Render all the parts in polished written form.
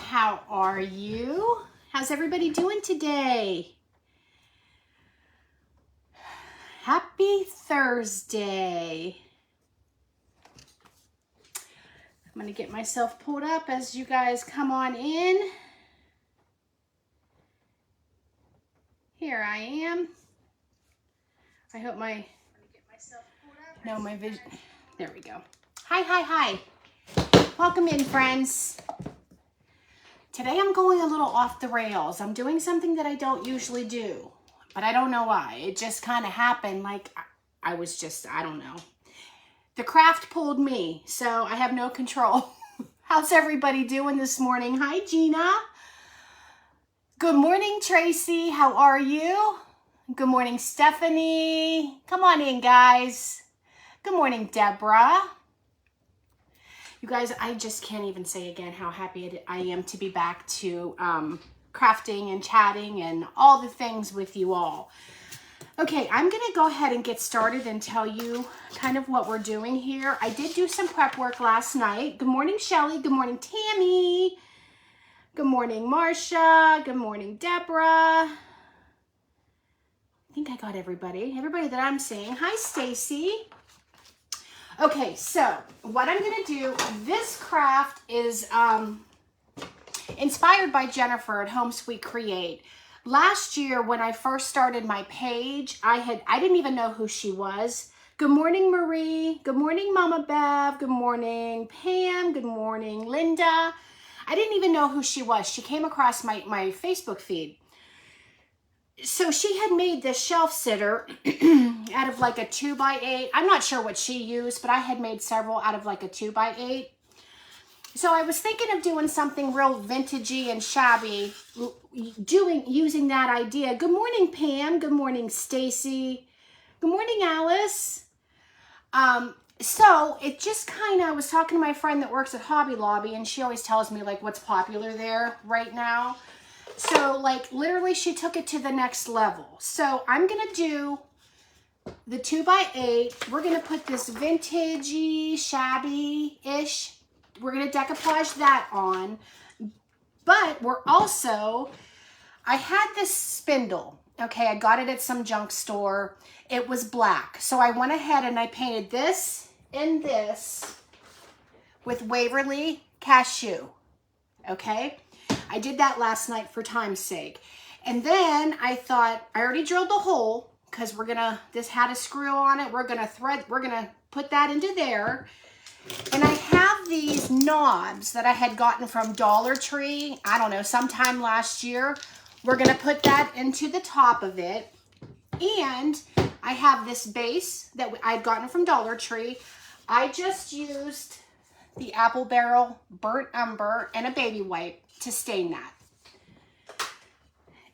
how are you? How's everybody doing today? Happy Thursday. I'm gonna get myself pulled up as you guys come on in. Here I am. I hope my, no, my vision, there we go. Hi. Welcome in, friends. Today I'm going a little off the rails. I'm doing something that I don't usually do, but I don't know why. It just kind of happened. Like I don't know. The craft pulled me, so I have no control. How's everybody doing this morning? Hi, Gina. Good morning, Tracy. How are you? Good morning, Stephanie. Come on in, guys. Good morning, Deborah. You guys, I just can't even say again how happy I am to be back to crafting and chatting and all the things with you all. Okay, I'm going to go ahead and get started and tell you kind of what we're doing here. I did do some prep work last night. Good morning, Shelly. Good morning, Tammy. Good morning, Marsha. Good morning, Deborah. I think I got everybody that I'm seeing. Hi, Stacy. Okay, so what I'm going to do, this craft is inspired by Jennifer at Home Sweet Create. Last year when I first started my page, I didn't even know who she was. Good morning, Marie. Good morning, Mama Bev. Good morning, Pam. Good morning, Linda. I didn't even know who she was. She came across my Facebook feed. So she had made this shelf sitter out of like a 2x8. I'm not sure what she used, but I had made several out of like a 2x8. So I was thinking of doing something real vintagey and shabby, using that idea. Good morning, Pam. Good morning, Stacy. Good morning, Alice. So it just kind of, I was talking to my friend that works at Hobby Lobby, and she always tells me like what's popular there right now. So like literally she took it to the next level. So I'm going to do the 2x8. We're going to put this vintagey, shabby-ish. We're going to decoupage that on. But we're also, I had this spindle. Okay, I got it at some junk store. It was black. So I went ahead and I painted this and this with Waverly Cashew. Okay? I did that last night for time's sake. And then I thought, I already drilled the hole because this had a screw on it. We're gonna put that into there. And I have these knobs that I had gotten from Dollar Tree, I don't know, sometime last year. We're gonna put that into the top of it. And I have this base that I'd gotten from Dollar Tree. I just used the apple barrel, burnt umber, and a baby wipe to stain that.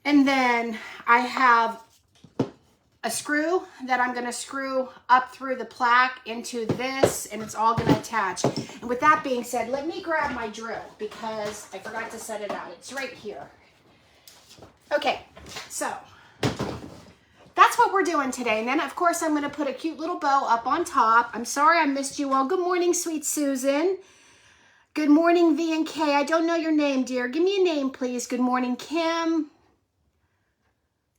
And then I have a screw that I'm going to screw up through the plaque into this, and it's all going to attach. And with that being said, let me grab my drill because I forgot to set it out. It's right here. Okay, so that's what we're doing today. And then of course I'm going to put a cute little bow up on top. I'm sorry I missed you all. Good morning, sweet Susan. Good morning, V and K. I don't know your name, dear. Give me a name, please. Good morning, Kim.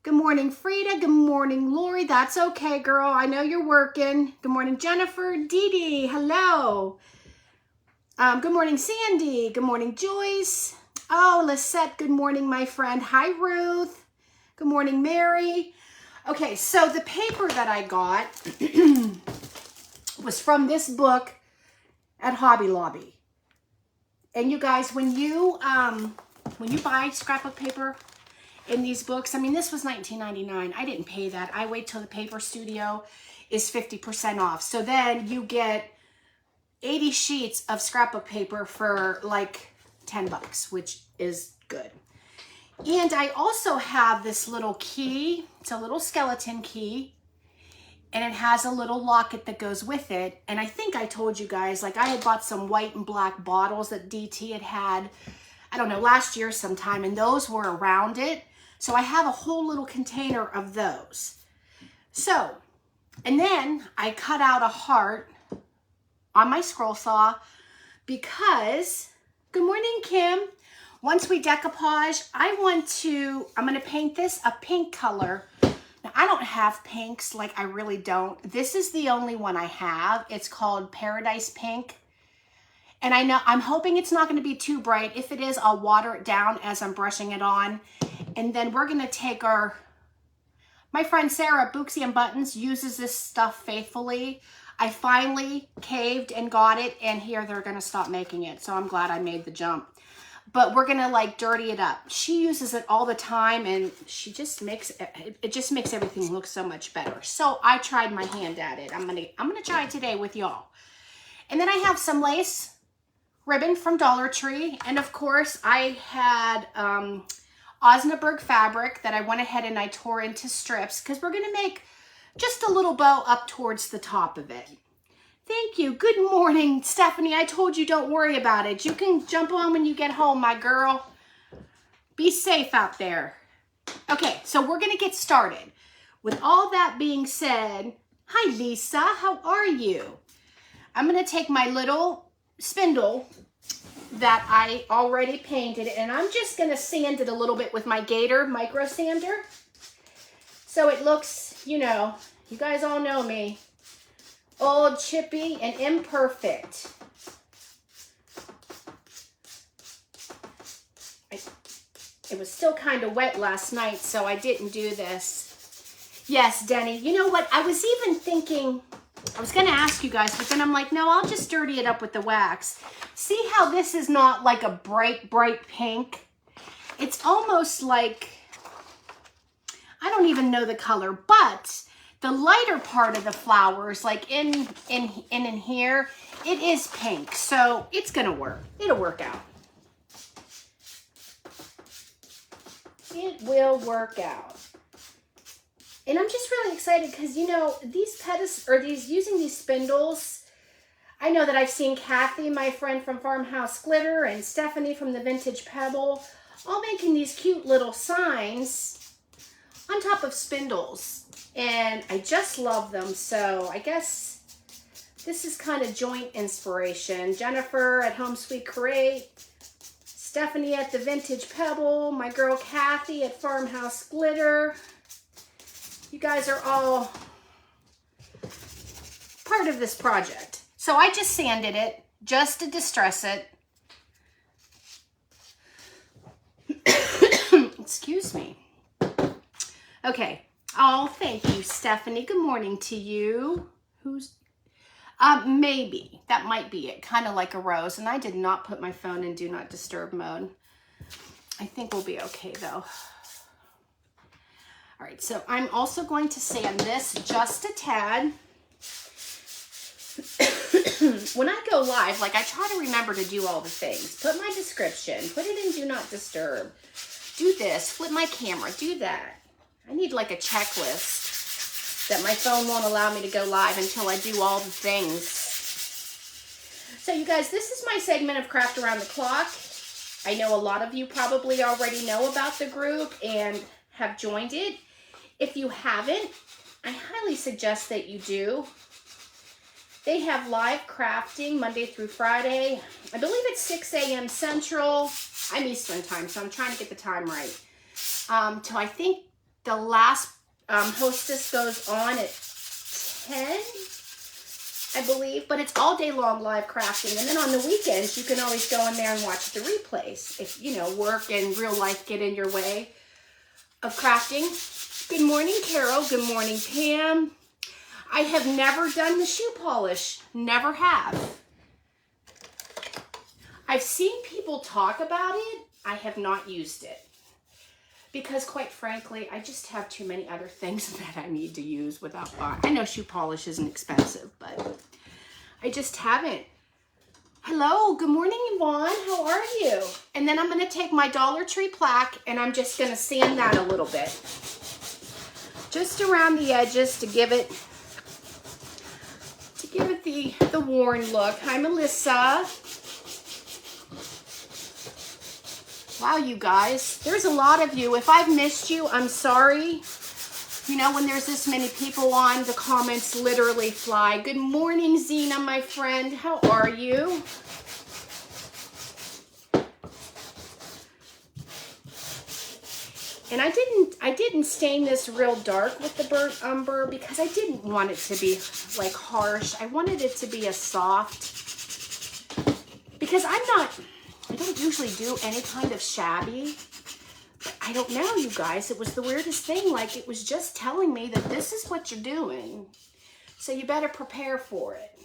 Good morning, Frida. Good morning, Lori. That's okay, girl. I know you're working. Good morning, Jennifer. Dee Dee. Hello. Good morning, Sandy. Good morning, Joyce. Oh, Lisette. Good morning, my friend. Hi, Ruth. Good morning, Mary. Okay, so the paper that I got was from this book at Hobby Lobby. And you guys, when you buy scrapbook paper in these books, I mean, this was $19.99. I didn't pay that. I wait till the paper studio is 50% off. So then you get 80 sheets of scrapbook paper for like 10 bucks, which is good. And I also have this little key. It's a little skeleton key. And it has a little locket that goes with it. And I think I told you guys, like I had bought some white and black bottles that DT had, I don't know, last year sometime, and those were around it. So I have a whole little container of those. So, and then I cut out a heart on my scroll saw because, good morning, Kim. Once we decoupage, I'm gonna paint this a pink color. Now, I don't have pinks, like I really don't. This is the only one I have. It's called Paradise Pink. And I know, I'm hoping it's not gonna be too bright. If it is, I'll water it down as I'm brushing it on. And then we're gonna take my friend Sarah, Booksy and Buttons, uses this stuff faithfully. I finally caved and got it, and here they're gonna stop making it. So I'm glad I made the jump. But we're gonna like dirty it up. She uses it all the time, and she just makes it just makes everything look so much better. So I tried my hand at it. I'm gonna try it today with y'all. And then I have some lace ribbon from Dollar Tree, and of course I had Osnaburg fabric that I went ahead and I tore into strips because we're gonna make just a little bow up towards the top of it. Thank you. Good morning, Stephanie. I told you don't worry about it. You can jump on when you get home, my girl. Be safe out there. Okay, so we're gonna get started. With all that being said, hi Lisa, how are you? I'm gonna take my little spindle that I already painted, and I'm just gonna sand it a little bit with my Gator micro sander. So it looks, you know, you guys all know me, old, chippy, and imperfect. It was still kind of wet last night, so I didn't do this. Yes, Denny, you know what? I was even thinking, I was gonna ask you guys, but then I'm like, no, I'll just dirty it up with the wax. See how this is not like a bright, bright pink? It's almost like, I don't even know the color, but the lighter part of the flowers, like in here, it is pink. So it's gonna work. It'll work out. It will work out. And I'm just really excited because, you know, these using these spindles, I know that I've seen Kathy, my friend from Farmhouse Glitter, and Stephanie from the Vintage Pebble, all making these cute little signs on top of spindles. And I just love them. So I guess this is kind of joint inspiration. Jennifer at Home Sweet Create, Stephanie at the Vintage Pebble, my girl Kathy at Farmhouse Glitter. You guys are all part of this project. So I just sanded it just to distress it. Excuse me. Okay. Oh, thank you, Stephanie. Good morning to you. Who's, maybe. That might be it. Kind of like a rose. And I did not put my phone in Do Not Disturb mode. I think we'll be okay, though. All right, so I'm also going to sand this just a tad. When I go live, like I try to remember to do all the things. Put my description, put it in Do Not Disturb. Do this, flip my camera, do that. I need like a checklist that my phone won't allow me to go live until I do all the things. So you guys, this is my segment of Craft Around the Clock. I know a lot of you probably already know about the group and have joined it. If you haven't, I highly suggest that you do. They have live crafting Monday through Friday. I believe it's 6 a.m. Central. I'm Eastern time, so I'm trying to get the time right. So I think the last hostess goes on at 10, I believe. But it's all day long live crafting. And then on the weekends, you can always go in there and watch the replays. If, you know, work and real life get in your way of crafting. Good morning, Carol. Good morning, Pam. I have never done the shoe polish. Never have. I've seen people talk about it. I have not used it. Because quite frankly, I just have too many other things that I need to use without buying. I know shoe polish isn't expensive, but I just haven't. Hello, good morning, Yvonne. How are you? And then I'm going to take my Dollar Tree plaque and I'm just going to sand that a little bit. Just around the edges to give it the worn look. Hi, Melissa. Wow, you guys, there's a lot of you. If I've missed you, I'm sorry. You know, when there's this many people on, the comments literally fly. Good morning, Zena, my friend. How are you? And I didn't stain this real dark with the burnt umber because I didn't want it to be like harsh. I wanted it to be a soft, because I don't usually do any kind of shabby. But I don't know, you guys. It was the weirdest thing. Like, it was just telling me that this is what you're doing. So you better prepare for it.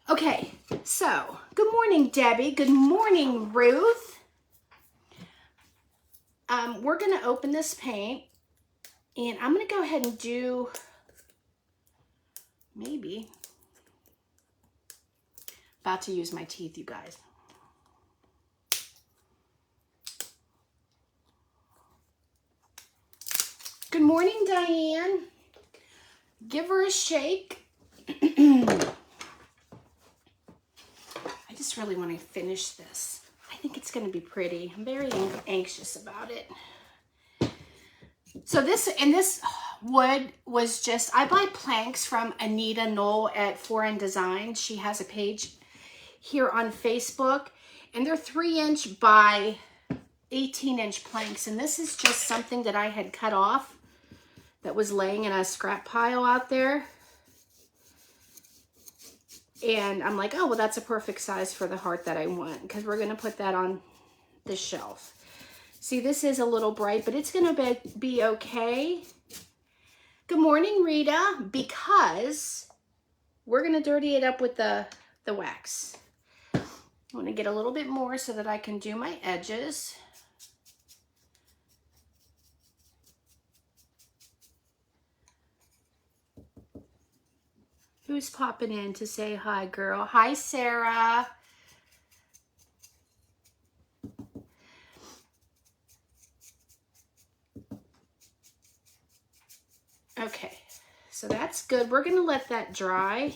Okay, so good morning, Debbie. Good morning, Ruth. We're going to open this paint, and I'm going to go ahead and do maybe, about to use my teeth, you guys. Good morning, Diane. Give her a shake. I just really want to finish this. I think it's going to be pretty. I'm very anxious about it. So this wood was just, I buy planks from Anita Knoll at 4N Design. She has a page here on Facebook, and they're 3-inch by 18-inch planks. And this is just something that I had cut off that was laying in a scrap pile out there. And I'm like, oh, well, that's a perfect size for the heart that I want, because we're going to put that on the shelf. See, this is a little bright, but it's going to be okay. Good morning, Rita, because we're going to dirty it up with the wax. I want to get a little bit more so that I can do my edges. Who's popping in to say hi, girl? Hi, Sarah. Okay, so that's good. We're going to let that dry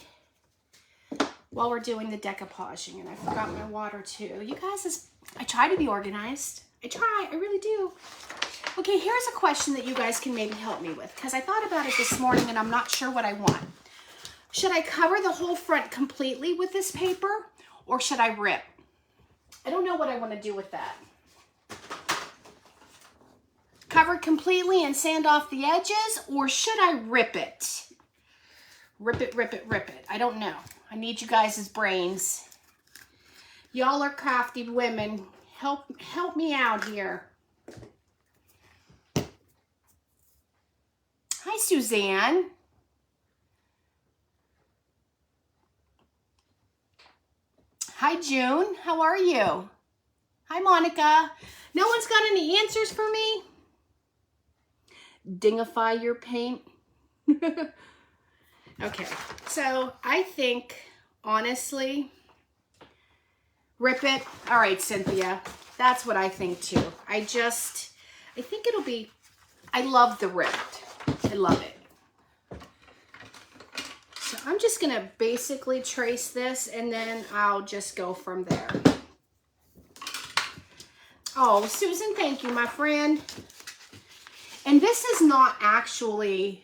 while we're doing the decoupaging. And I forgot my water too. You guys, I try to be organized. I really do. Okay, here's a question that you guys can maybe help me with, because I thought about it this morning and I'm not sure what I want. Should I cover the whole front completely with this paper, or should I rip? I don't know what I want to do with that. Cover it completely and sand off the edges, or should I rip it? Rip it, rip it, rip it. I don't know. I need you guys' brains. Y'all are crafty women. Help me out here. Hi, Suzanne. Hi, June. How are you? Hi, Monica. No one's got any answers for me? Dingify your paint. Okay, so I think, honestly, rip it. All right, Cynthia. That's what I think, too. I think it'll be, I love the ripped. I love it. So I'm just going to basically trace this, and then I'll just go from there. Oh, Susan, thank you, my friend. And this is not actually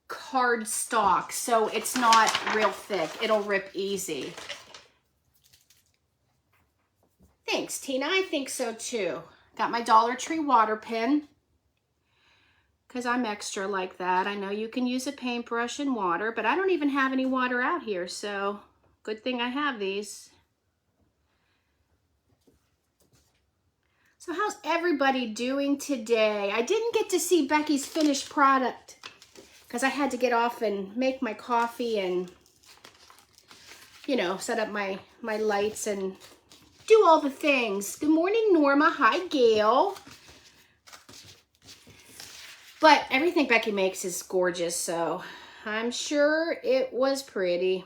cardstock, so it's not real thick. It'll rip easy. Thanks, Tina. I think so, too. Got my Dollar Tree water pen, because I'm extra like that. I know you can use a paintbrush and water, but I don't even have any water out here, so good thing I have these. So how's everybody doing today? I didn't get to see Becky's finished product because I had to get off and make my coffee and, you know, set up my lights and do all the things. Good morning, Norma. Hi, Gail. But everything Becky makes is gorgeous, so I'm sure it was pretty.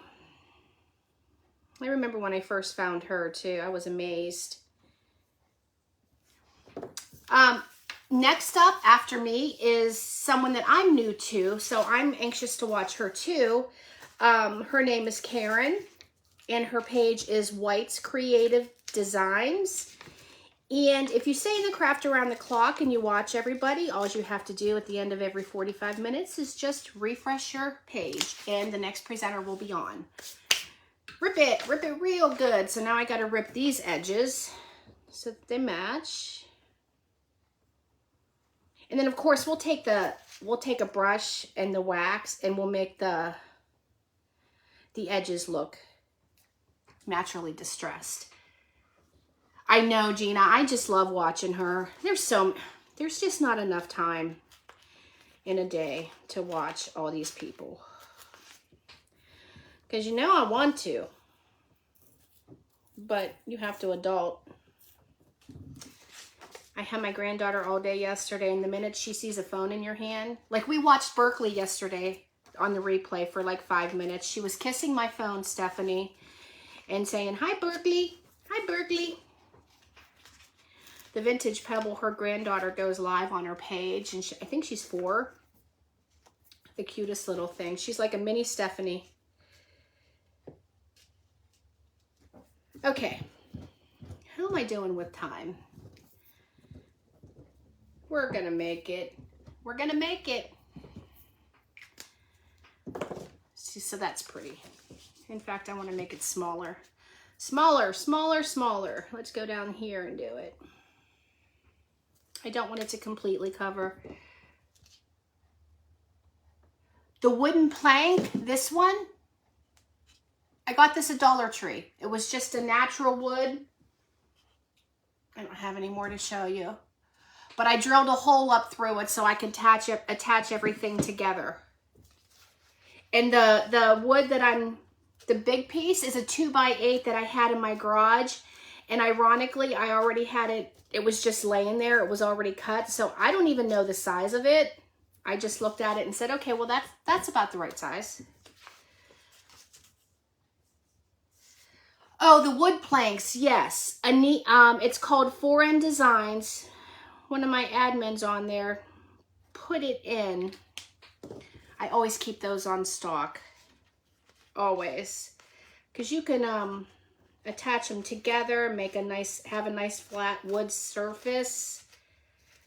I remember when I first found her, too. I was amazed. Next up after me is someone that I'm new to, so I'm anxious to watch her, too. Her name is Karen, and her page is White's Creative Designs. And if you stay in the craft around the clock and you watch everybody, all you have to do at the end of every 45 minutes is just refresh your page, and the next presenter will be on. Rip it real good. So now I got to rip these edges. so that they match. And then of course we'll take a brush and the wax and we'll make the edges look naturally distressed. I know, Gina, I just love watching her. There's just not enough time in a day to watch all these people. Because you know I want to, but you have to adult. I had my granddaughter all day yesterday, and the minute she sees a phone in your hand, like we watched Berkeley yesterday on the replay for like 5 minutes. She was kissing my phone, Stephanie, and saying, "Hi, Berkeley. Hi, Berkeley." The Vintage Pebble, her granddaughter goes live on her page, and I think she's 4. The cutest little thing. She's like a mini Stephanie. Okay. How am I doing with time? We're gonna make it. We're gonna make it. See, so that's pretty. In fact, I want to make it smaller. Smaller, smaller, smaller. Let's go down here and do it. I don't want it to completely cover. The wooden plank, this one, I got this at Dollar Tree. It was just a natural wood. I don't have any more to show you. But I drilled a hole up through it so I can attach everything together. And the wood that the big piece is a 2x8 that I had in my garage. And ironically, I already had it. It was just laying there. It was already cut. So I don't even know the size of it. I just looked at it and said, okay, well, that's about the right size. Oh, the wood planks, yes. It's called 4N Designs. One of my admins on there put it in. I always keep those on stock. Always. Because you can attach them together, have a nice flat wood surface.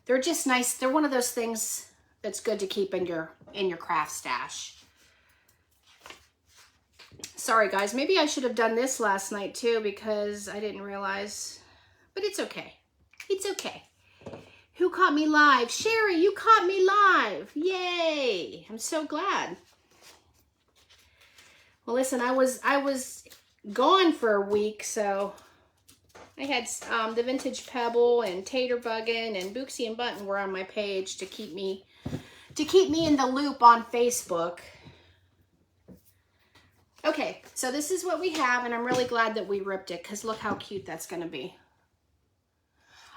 They're just nice. They're one of those things that's good to keep in your craft stash. Sorry guys, maybe I should have done this last night too because I didn't realize, but it's okay. It's okay. Who caught me live? Sherry, you caught me live. Yay. I'm so glad. Well, listen, I was gone for a week, so I had the Vintage Pebble and Tater Buggin' and Booksy and Button were on my page to keep me in the loop on Facebook. Okay, so this is what we have, and I'm really glad that we ripped it because look how cute that's going to be.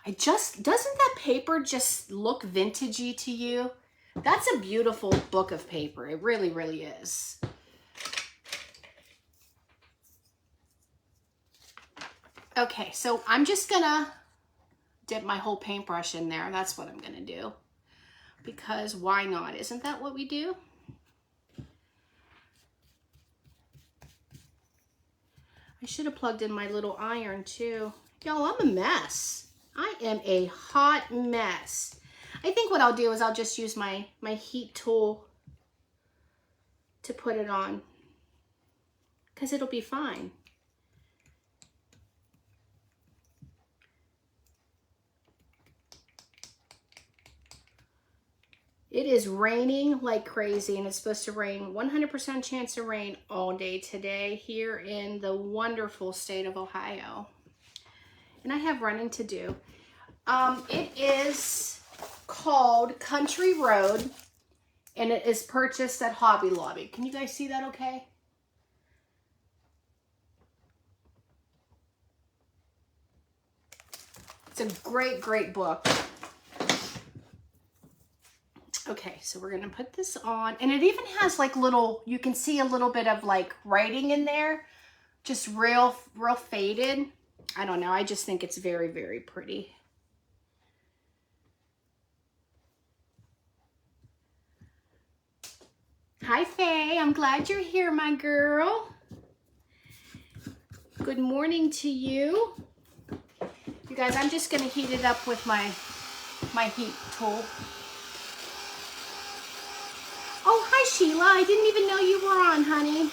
Doesn't that paper just look vintagey to you? That's a beautiful book of paper. It really, really is. Okay, so I'm just gonna dip my whole paintbrush in there. That's what I'm gonna do. Because why not? Isn't that what we do? I should have plugged in my little iron too. Y'all, I'm a mess. I am a hot mess. I think what I'll do is I'll just use my heat tool to put it on. Because it'll be fine. It is raining like crazy, and it's supposed to rain, 100% chance of rain all day today here in the wonderful state of Ohio. And I have running to do. It is called Country Road, and it is purchased at Hobby Lobby. Can you guys see that okay? It's a great, great book. Okay, so we're gonna put this on, and it even has like little, you can see a little bit of like writing in there, just real faded. I don't know, I just think it's very, very pretty. Hi Faye, I'm glad you're here, my girl. Good morning to you. You guys, I'm just gonna heat it up with my heat tool. Oh, hi Sheila. I didn't even know you were on, honey.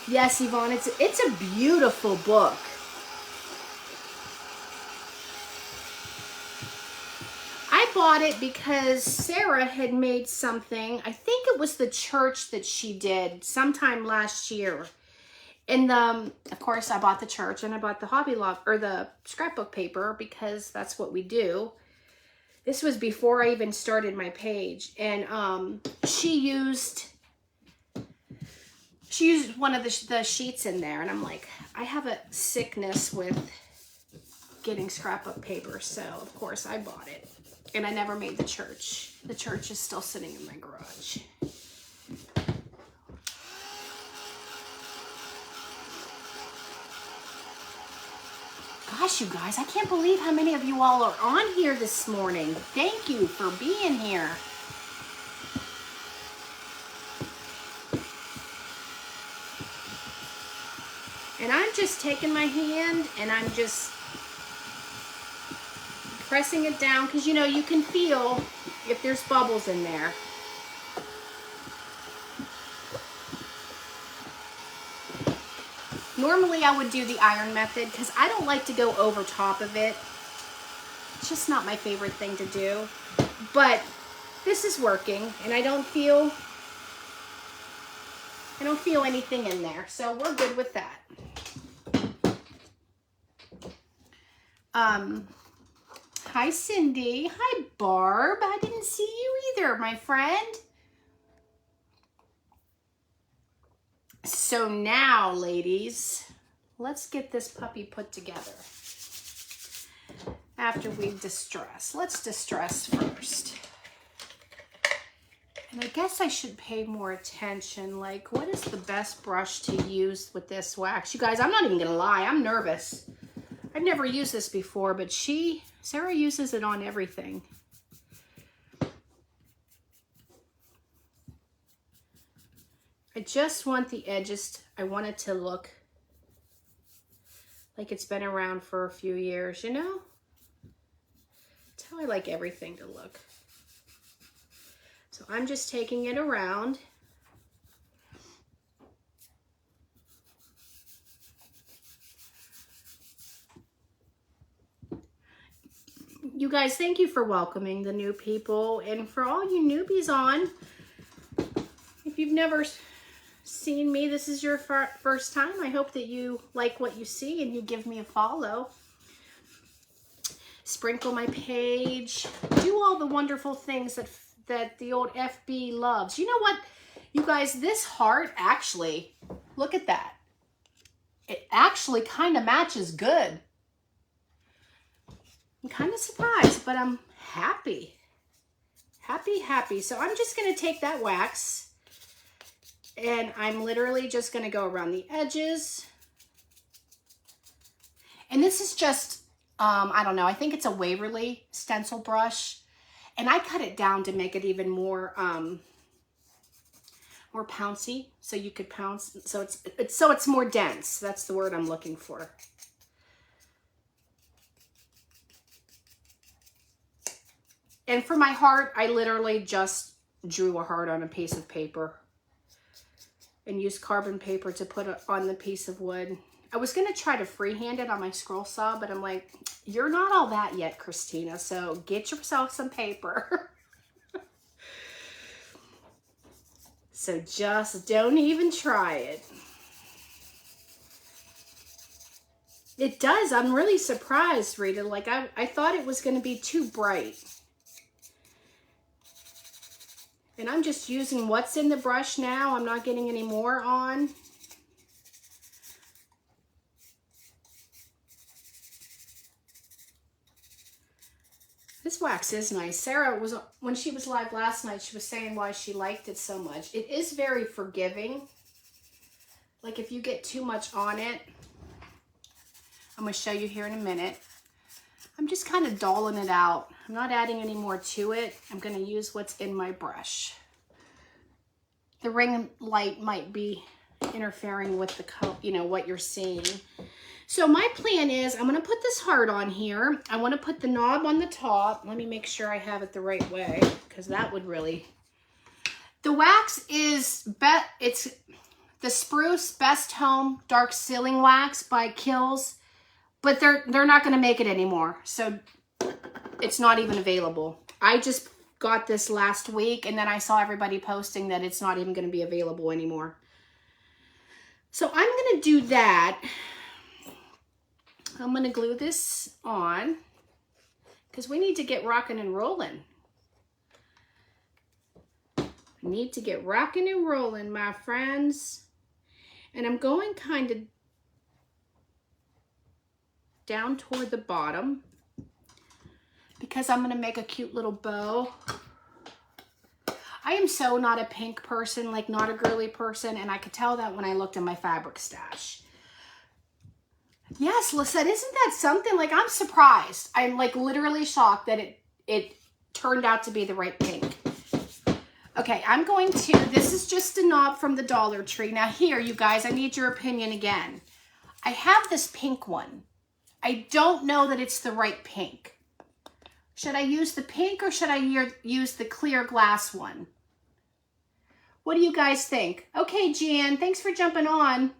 Yes, Yvonne, it's a beautiful book. bought it because Sarah had made something. I think it was the church that she did sometime last year. And of course, I bought the church and I bought the Hobby Lobby or the scrapbook paper because that's what we do. This was before I even started my page, and she used one of the sheets in there, and I'm like, I have a sickness with getting scrapbook paper, so of course I bought it, and I never made the church. The church is still sitting in my garage. Gosh, you guys, I can't believe how many of you all are on here this morning. Thank you for being here. And I'm just taking my hand and I'm just pressing it down because, you know, you can feel if there's bubbles in there. Normally I would do the iron method because I don't like to go over top of it. It's just not my favorite thing to do. But this is working and I don't feel anything in there. So we're good with that. Hi Cindy. Hi Barb. I didn't see you either, my friend. So now, ladies, let's get this puppy put together. After we've distressed, let's distress first. And I guess I should pay more attention. Like, what is the best brush to use with this wax? You guys, I'm not even gonna lie, I'm nervous. I've never used this before, but Sarah uses it on everything. I just want the edges, I want it to look like it's been around for a few years, you know? That's how I like everything to look. So I'm just taking it around. You guys, thank you for welcoming the new people. And for all you newbies on, if you've never seen me, this is your first time, I hope that you like what you see and you give me a follow. Sprinkle my page. Do all the wonderful things that the old FB loves. You know what, you guys, this heart actually, look at that. It actually kind of matches good. I'm kind of surprised, but I'm happy. Happy. So I'm just going to take that wax and I'm literally just going to go around the edges. And this is just, I don't know, I think it's a Waverly stencil brush. And I cut it down to make it even more more pouncy, so you could pounce, so it's more dense. That's the word I'm looking for. And for my heart, I literally just drew a heart on a piece of paper and used carbon paper to put it on the piece of wood. I was going to try to freehand it on my scroll saw, but I'm like, you're not all that yet, Christina, so get yourself some paper. So just don't even try it. It does. I'm really surprised, Rita. Like, I thought it was going to be too bright. And I'm just using what's in the brush now. I'm not getting any more on. This wax is nice. Sarah was, when she was live last night, she was saying why she liked it so much. It is very forgiving. Like if you get too much on it, I'm going to show you here in a minute. I'm just kind of dulling it out. I'm not adding any more to it. I'm going to use what's in my brush. The ring light might be interfering with the color, you know, what you're seeing. So my plan is I'm going to put this heart on here. I want to put the knob on the top. Let me make sure I have it the right way, because that would really... The wax is, it's the Spruce Best Home Dark Sealing Wax by Kills, but they're not going to make it anymore. So it's not even available. I just got this last week, and then I saw everybody posting that it's not even going to be available anymore. So I'm going to do that. I'm going to glue this on because we need to get rocking and rolling. I need to get rocking and rolling, my friends. And I'm going kind of down toward the bottom because I'm going to make a cute little bow. I am so not a pink person, like not a girly person, and I could tell that when I looked in my fabric stash. Yes, Lisette, isn't that something? Like, I'm surprised. I'm like literally shocked that it turned out to be the right pink. Okay, I'm going to, this is just a knob from the Dollar Tree. Now here, you guys, I need your opinion again. I have this pink one. I don't know that it's the right pink. Should I use the pink or should I use the clear glass one? What do you guys think? Okay, Jan, thanks for jumping on.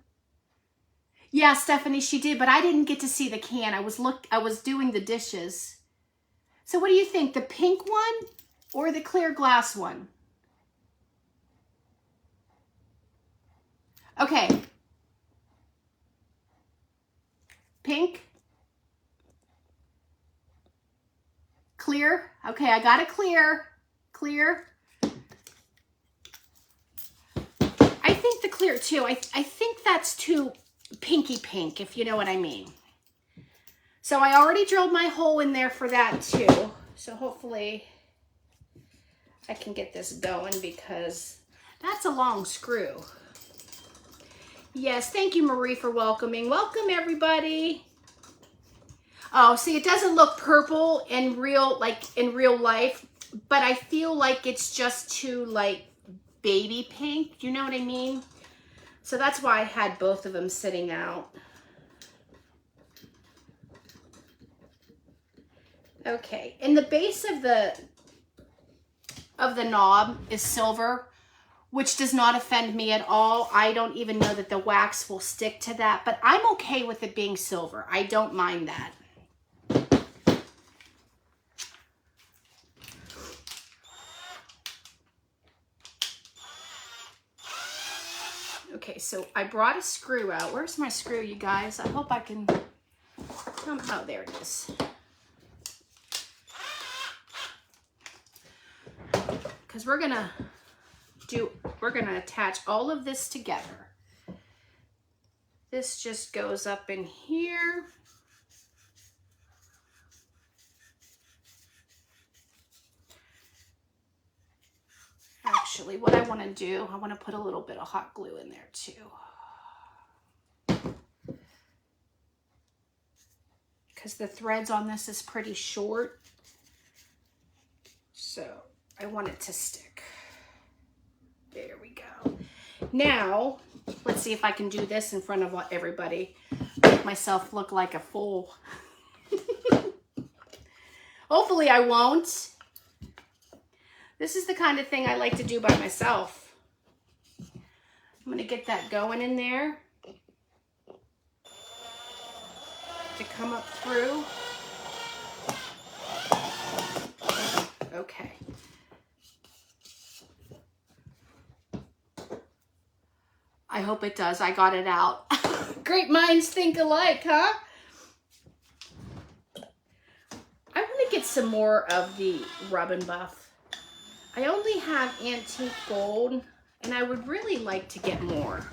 Yeah, Stephanie, she did, but I didn't get to see the can. I was doing the dishes. So what do you think, the pink one or the clear glass one? Okay. Pink. Clear. Okay, I got it clear. Clear. I think the clear too. I think that's too pinky pink, if you know what I mean. So I already drilled my hole in there for that too. So hopefully I can get this going because that's a long screw. Yes, thank you, Marie, for welcoming. Welcome, everybody. Oh, see, it doesn't look purple in real life, but I feel like it's just too, like, baby pink. Do you know what I mean? So that's why I had both of them sitting out. Okay, and the base of the knob is silver, which does not offend me at all. I don't even know that the wax will stick to that, but I'm okay with it being silver. I don't mind that. Okay, so I brought a screw out. Where's my screw, you guys? I hope I can come. Oh, there it is. Because we're gonna attach all of this together. This just goes up in here. Actually, what I want to do, I want to put a little bit of hot glue in there too. Because the threads on this is pretty short. So I want it to stick. There we go. Now, let's see if I can do this in front of everybody. Make myself look like a fool. Hopefully I won't. This is the kind of thing I like to do by myself. I'm going to get that going in there to come up through. Okay. I hope it does. I got it out. Great minds think alike, huh? I want to get some more of the Rub and Buff. I only have antique gold, and I would really like to get more.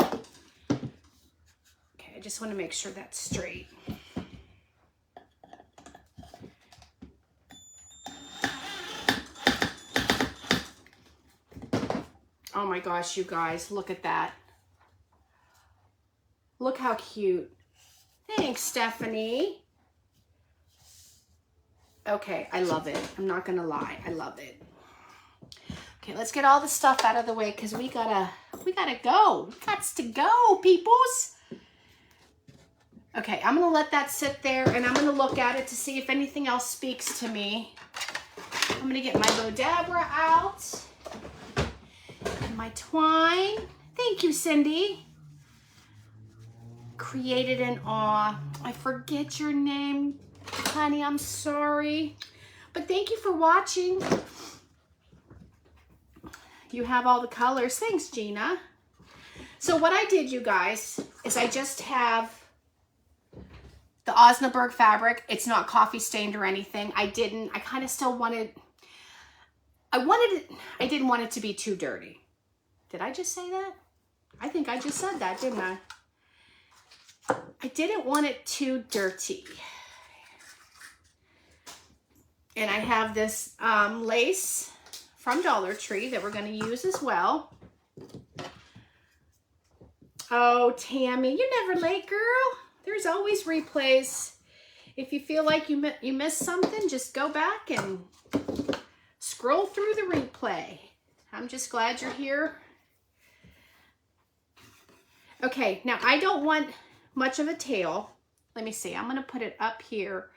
Okay, I just want to make sure that's straight. Oh my gosh, you guys, look at that. Look how cute. Thanks, Stephanie. Okay, I love it. I'm not gonna lie, I love it. Okay, let's get all the stuff out of the way because we gotta go. We gots to go, peoples. Okay, I'm gonna let that sit there and I'm gonna look at it to see if anything else speaks to me. I'm gonna get my Bodabra out and my twine. Thank you, Cindy. Created in awe. I forget your name, honey, I'm sorry. But thank you for watching. You have all the colors. Thanks, Gina. So what I did, you guys, is I just have the Osnaburg fabric. It's not coffee stained or anything. I kind of still wanted, I didn't want it to be too dirty. Did I just say that? I think I just said that, didn't I? I didn't want it too dirty. And I have this lace from Dollar Tree that we're going to use as well. Oh, Tammy, you're never late, girl. There's always replays. If you feel like you missed something, just go back and scroll through the replay. I'm just glad you're here. Okay, now I don't want much of a tail. Let me see. I'm going to put it up here.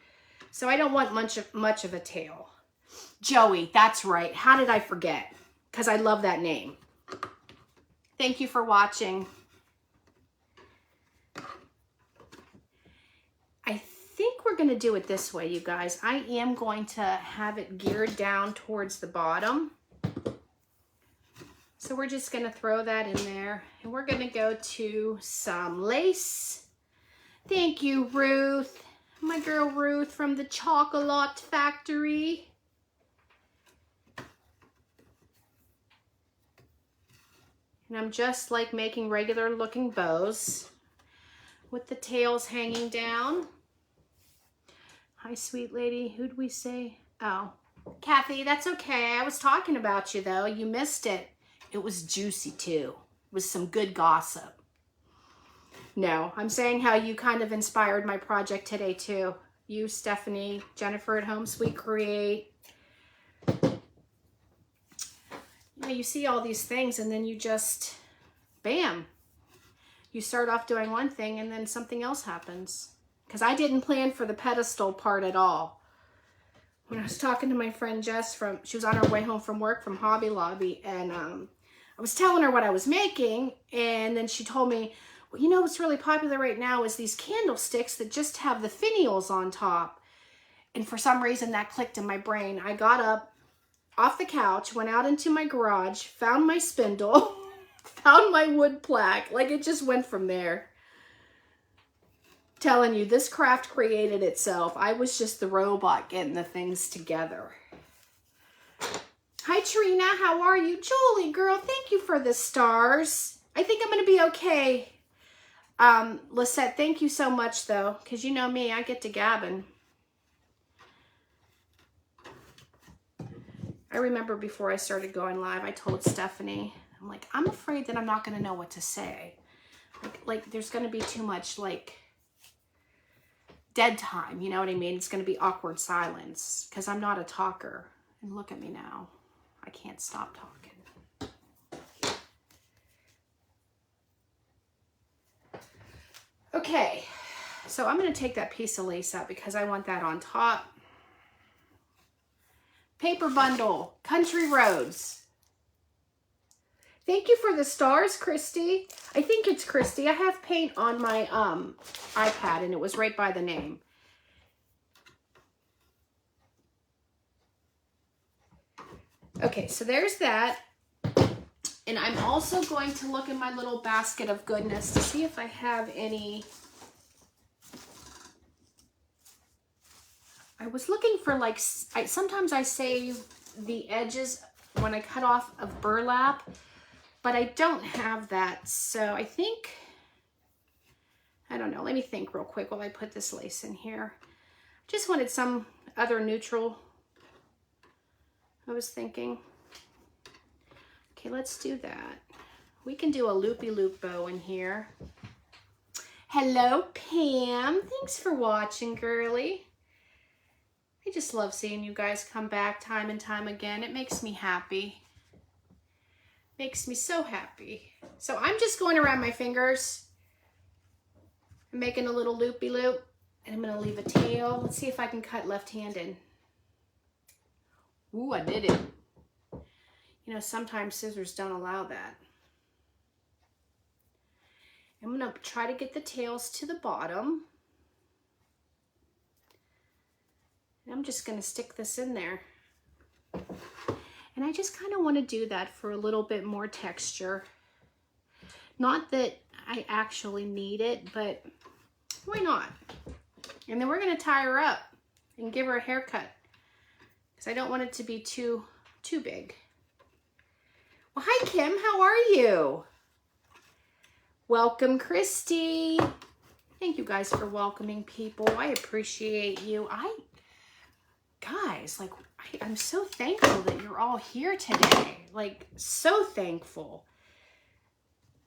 So I don't want much of a tail. Joey, that's right. How did I forget? Because I love that name. Thank you for watching. I think we're going to do it this way, you guys. I am going to have it geared down towards the bottom. So we're just going to throw that in there. And we're going to go to some lace. Thank you, Ruth. My girl Ruth from the Chocolate Factory. And I'm just like making regular looking bows with the tails hanging down. Hi, sweet lady. Who'd we say? Oh, Kathy, that's okay. I was talking about you though. You missed it. It was juicy too. It was some good gossip. No, I'm saying how you kind of inspired my project today too. You, Stephanie, Jennifer at Home Sweet Create. You know, you see all these things and then you just, bam. You start off doing one thing and then something else happens. Because I didn't plan for the pedestal part at all. When I was talking to my friend Jess, she was on her way home from work from Hobby Lobby, and I was telling her what I was making, and then she told me, well, you know what's really popular right now is these candlesticks that just have the finials on top. And for some reason that clicked in my brain. I got up off the couch, went out into my garage, found my spindle, found my wood plaque. Like it just went from there. Telling you, this craft created itself. I was just the robot getting the things together. Hi, Trina. How are you? Julie, girl, thank you for the stars. I think I'm going to be okay. Lisette, thank you so much, though, because you know me, I get to gabbing. I remember before I started going live, I told Stephanie, I'm like, I'm afraid that I'm not going to know what to say. Like there's going to be too much, like, dead time, you know what I mean? It's going to be awkward silence because I'm not a talker. And look at me now. I can't stop talking. Okay, so I'm going to take that piece of lace out because I want that on top. Paper bundle, Country Roads. Thank you for the stars, Christy. I think it's Christy. I have paint on my iPad and it was right by the name. Okay, so there's that. And I'm also going to look in my little basket of goodness to see if I have any. I was looking for like, sometimes I save the edges when I cut off of burlap. But I don't have that, so I think, I don't know, let me think real quick while I put this lace in here. Just wanted some other neutral, I was thinking. Okay, let's do that. We can do a loopy-loop bow in here. Hello, Pam. Thanks for watching, girly. I just love seeing you guys come back time and time again. It makes me happy. Makes me so happy. So I'm just going around my fingers and making a little loopy-loop, and I'm going to leave a tail. Let's see if I can cut left-handed. Ooh, I did it. You know, sometimes scissors don't allow that. I'm going to try to get the tails to the bottom. And I'm I'm just going to stick this in there. And I just kind of want to do that for a little bit more texture. Not that I actually need it, but why not? And then we're going to tie her up and give her a haircut, because I don't want it to be too big. Well, hi, Kim. How are you? Welcome, Christy. Thank you guys for welcoming people. I appreciate you. Guys, like, I'm so thankful that you're all here today. Like, so thankful.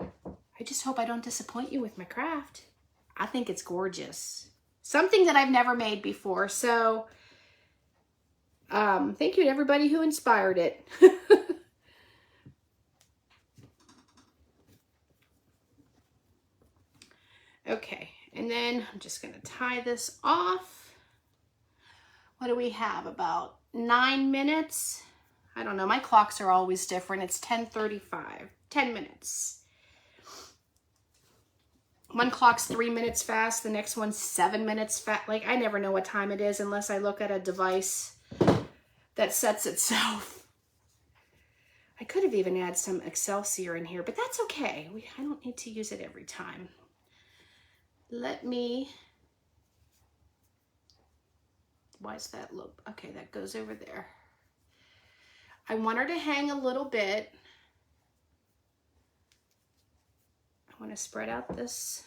I just hope I don't disappoint you with my craft. I think it's gorgeous. Something that I've never made before. So, thank you to everybody who inspired it. Okay, and then I'm just going to tie this off. What do we have? About 9 minutes? I don't know. My clocks are always different. It's 10:35. 10 minutes. One clock's 3 minutes fast. The next one's 7 minutes fast. Like, I never know what time it is unless I look at a device that sets itself. I could have even added some Excelsior in here, but that's okay. I don't need to use it every time. Let me, why is that look? Okay, that goes over there. I want her to hang a little bit. I want to spread out this.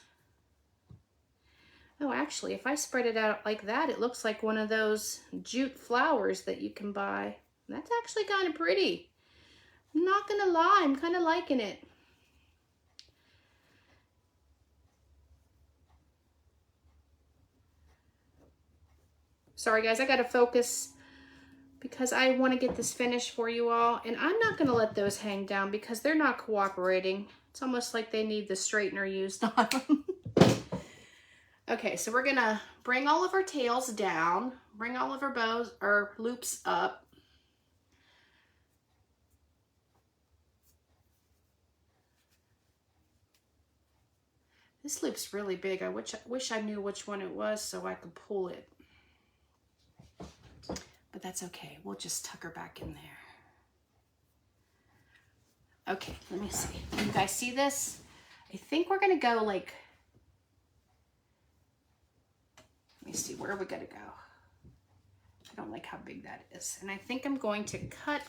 Oh, actually, if I spread it out like that, it looks like one of those jute flowers that you can buy. That's actually kind of pretty. I'm not gonna lie, I'm kind of liking it. Sorry guys, I gotta focus because I want to get this finished for you all, and I'm not gonna let those hang down because they're not cooperating. It's almost like they need the straightener used on them. Okay, so we're gonna bring all of our tails down, bring all of our bows or loops up. This loop's really big. I wish I knew which one it was so I could pull it. But that's okay. We'll just tuck her back in there. Okay, let me see. Can you guys see this? I think we're gonna go like, let me see, where are we gonna go? I don't like how big that is. And I think I'm going to cut.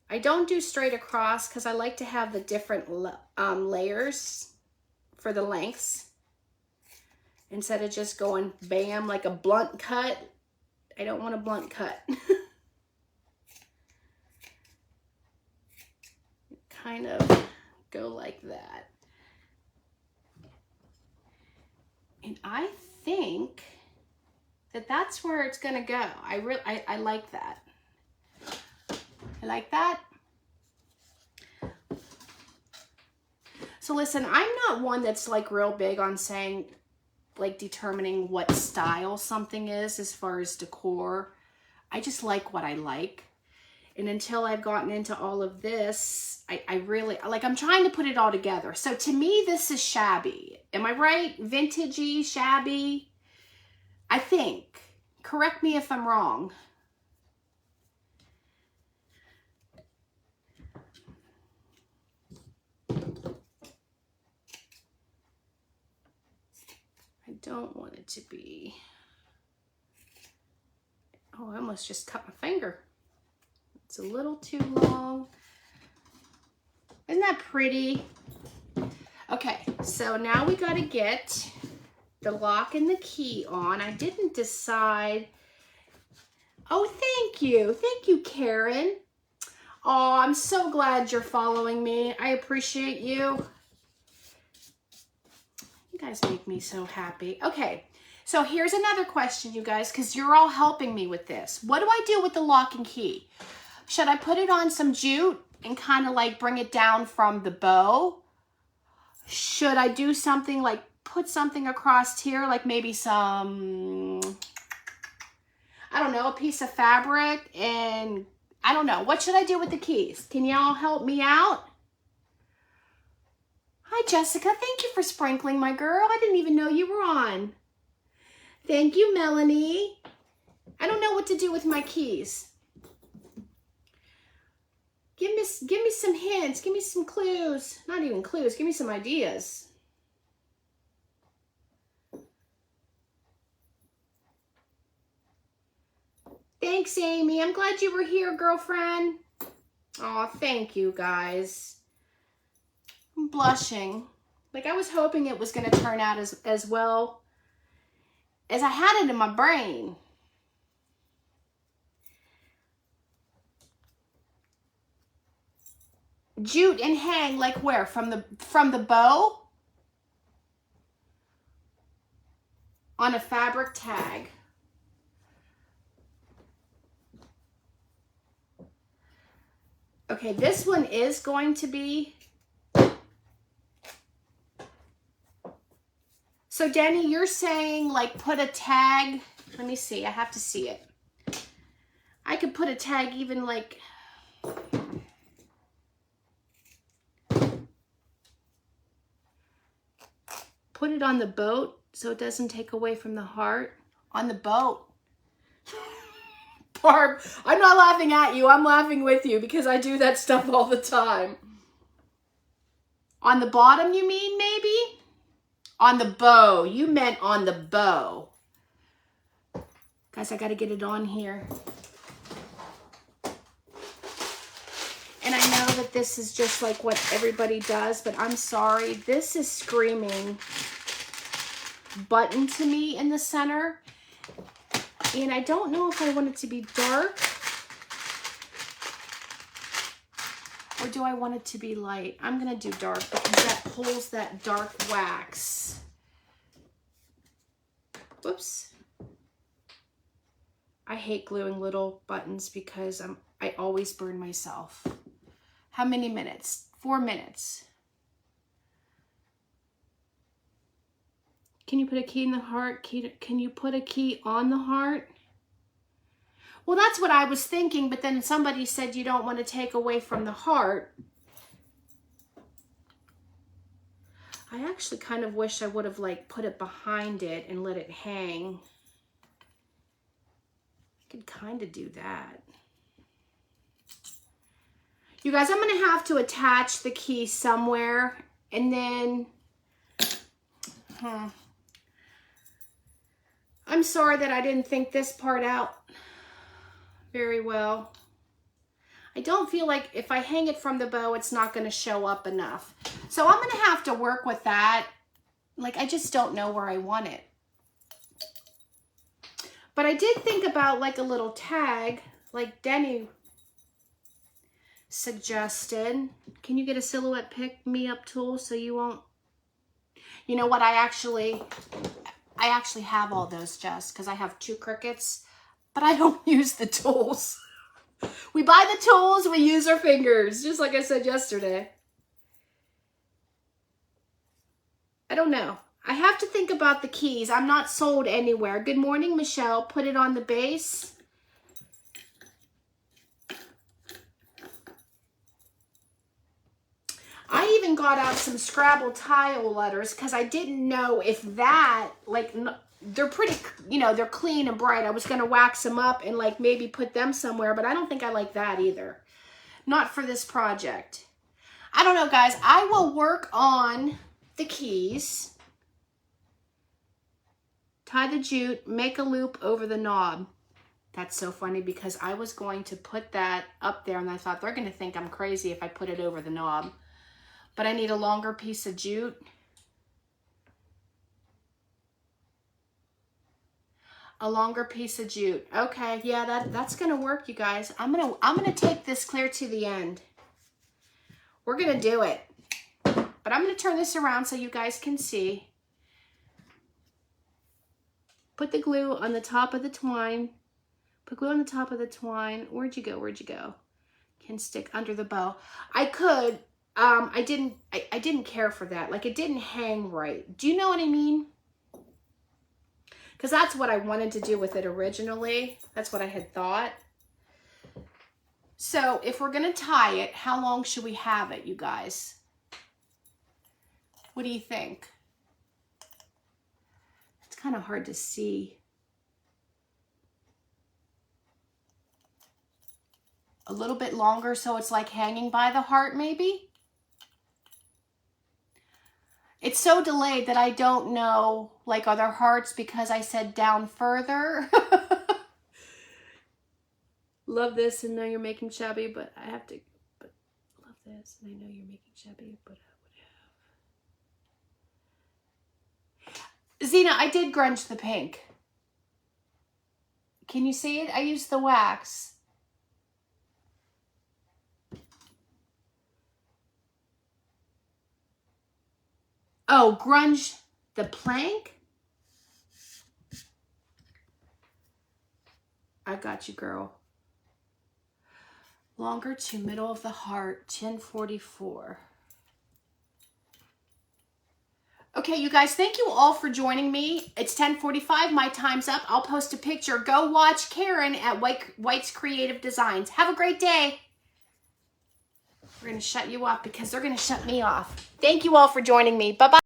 I don't do straight across because I like to have the different layers for the lengths. Instead of just going bam, like a blunt cut. I don't want a blunt cut. Kind of go like that. And I think that that's where it's gonna go. I like that. I like that. So listen, I'm not one that's like real big on saying, like determining what style something is as far as decor. I just like what I like. And until I've gotten into all of this, I really, like, I'm trying to put it all together. So to me, this is shabby. Am I right? Vintagey, shabby? I think. Correct me if I'm wrong. I don't want it to be, oh, I almost just cut my finger. It's a little too long. Isn't that pretty? Okay, so now we got to get the lock and the key on. I didn't decide. Oh, thank you. Thank you, Karen. Oh, I'm so glad you're following me. I appreciate you. You guys make me so happy. Okay, so here's another question, you guys, because you're all helping me with this. What do I do with the lock and key? Should I put it on some jute and kind of like bring it down from the bow? Should I do something like put something across here, like maybe some, I don't know, a piece of fabric, and I don't know. What should I do with the keys? Can y'all help me out? Hi, Jessica. Thank you for sprinkling, my girl. I didn't even know you were on. Thank you, Melanie. I don't know what to do with my keys. Give me some hints. Give me some clues. Not even clues. Give me some ideas. Thanks, Amy. I'm glad you were here, girlfriend. Oh, thank you, guys. I'm blushing. Like, I was hoping it was going to turn out as well as I had it in my brain. Jute and hang, like where? From the bow? On a fabric tag. Okay, this one is going to be... So, Denny, you're saying, like, put a tag... Let me see. I have to see it. I could put a tag even, like... Put it on the boat so it doesn't take away from the heart. On the boat. Barb, I'm not laughing at you. I'm laughing with you because I do that stuff all the time. On the bottom, you mean, maybe? On the bow. You meant on the bow. Guys, I got to get it on here. And I know that this is just like what everybody does, but I'm sorry. This is screaming button to me in the center. And I don't know if I want it to be dark or do I want it to be light. I'm going to do dark because that pulls that dark wax. Whoops. I hate gluing little buttons because I always burn myself. How many minutes? 4 minutes. Can you put a key in the heart? Can you put a key on the heart? Well, that's what I was thinking, but then somebody said you don't want to take away from the heart. I actually kind of wish I would have like put it behind it and let it hang. I could kind of do that. You guys, I'm going to have to attach the key somewhere and then... I'm sorry that I didn't think this part out very well. I don't feel like if I hang it from the bow, it's not going to show up enough. So I'm going to have to work with that. Like, I just don't know where I want it. But I did think about like a little tag, like Denny suggested. Can you get a silhouette pick me up tool so you won't... You know what, I actually have all those, Jess, because I have 2 Cricuts, but I don't use the tools. We buy the tools, we use our fingers, just like I said yesterday. I don't know. I have to think about the keys. I'm not sold anywhere. Good morning, Michelle. Put it on the base. I even got out some Scrabble tile letters because I didn't know if that, like, they're pretty, you know, they're clean and bright. I was going to wax them up and, like, maybe put them somewhere, but I don't think I like that either. Not for this project. I don't know, guys. I will work on the keys. Tie the jute, make a loop over the knob. That's so funny because I was going to put that up there and I thought they're going to think I'm crazy if I put it over the knob. But I need a longer piece of jute. A longer piece of jute. Okay, yeah, that's gonna work, you guys. I'm gonna take this clear to the end. We're gonna do it. But I'm gonna turn this around so you guys can see. Put the glue on the top of the twine. Put glue on the top of the twine. Where'd you go? Where'd you go? Can stick under the bow. I could. I didn't care for that. Like, it didn't hang right. Do you know what I mean? Because that's what I wanted to do with it originally. That's what I had thought. So if we're going to tie it, how long should we have it, you guys? What do you think? It's kind of hard to see. A little bit longer so it's like hanging by the heart maybe. It's so delayed that I don't know, like, are there hearts because I said down further? Love this and know you're making shabby, but I have to, but love this and I know you're making shabby, but I would have. Zena, I did grunge the pink. Can you see it? I used the wax. Oh, grunge the plank? I got you, girl. Longer to middle of the heart, 1044. Okay, you guys, thank you all for joining me. It's 10:45, my time's up. I'll post a picture. Go watch Karen at White's Creative Designs. Have a great day. We're gonna shut you off because they're gonna shut me off. Thank you all for joining me. Bye-bye.